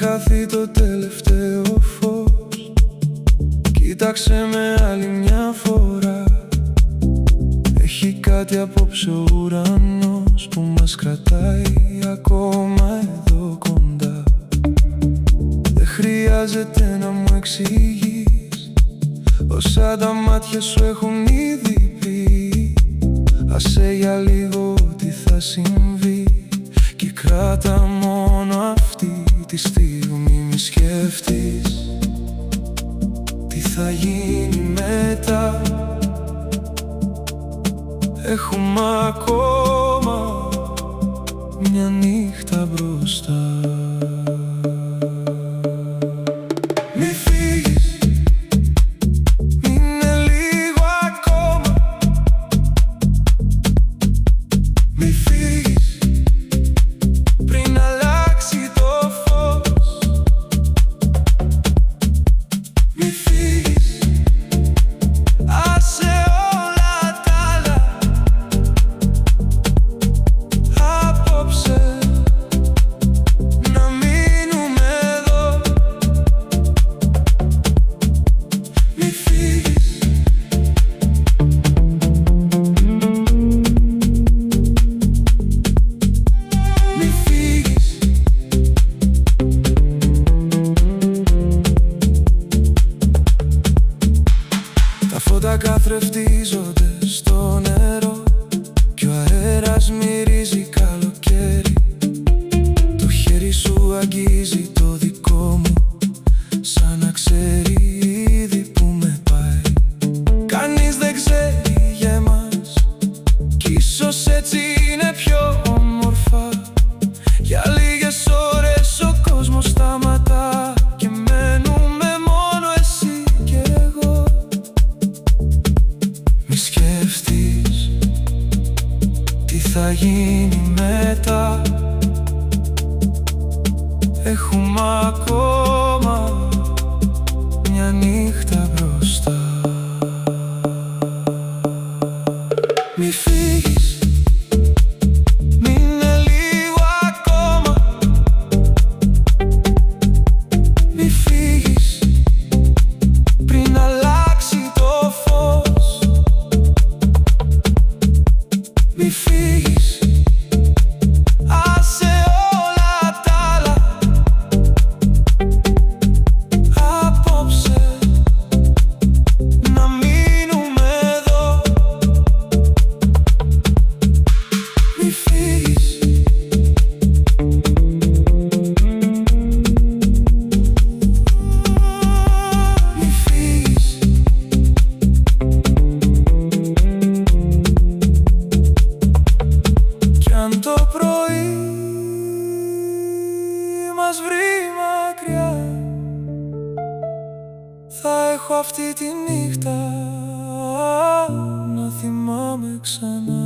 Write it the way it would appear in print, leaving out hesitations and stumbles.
Χαθεί το τελευταίο φως, κοίταξε με άλλη μια φορά. Έχει κάτι απόψε ο ουρανός που μας κρατάει ακόμα εδώ κοντά. Δεν χρειάζεται να μου εξηγείς όσα τα μάτια σου έχουν ήδη πει. Άσε για λίγο τι θα συμβεί και κράτα μόνο αυτή τη στιγμή. Μη σκέφτεις τι θα γίνει μετά. Έχουμε ακόμα μια νύχτα μπροστά. Μη φύγεις, μείνε λίγο ακόμα. Μη φύγεις πριν αλλάξει το φως. Μη φύγεις, άσε όλα τα άλλα απόψε να μείνουμε εδώ. Μη φύγεις. Μη φύγεις. Τα φώτα καθρεφτίζονται στο νερό κι ο αέρας μυρίζει καλοκαίρι. Το χέρι σου αγγίζει το δικό μου σαν να ξέρει ήδη που με πάει. Κανείς δεν ξέρει για εμάς κι ίσως έτσι είναι πιο όμορφα. Για λίγες ώρες ο κόσμος σταματά και μένουμε μόνο εσύ και εγώ. Μη σκέφτεις τι θα γίνει μετά. Έχουμε ακόμα μια νύχτα μπροστά. Μη φύγεις, μείνε λίγο ακόμα. Μη φύγεις πριν αλλάξει το φως. Μη φύγεις, άσε όλα τα άλλα απόψε να μείνουμε εδώ. Μη φύγεις. Μη φύγεις. Κι αν το πρωί μας βρει μακριά, θα έχω αυτή τη νύχτα να θυμάμαι ξανά.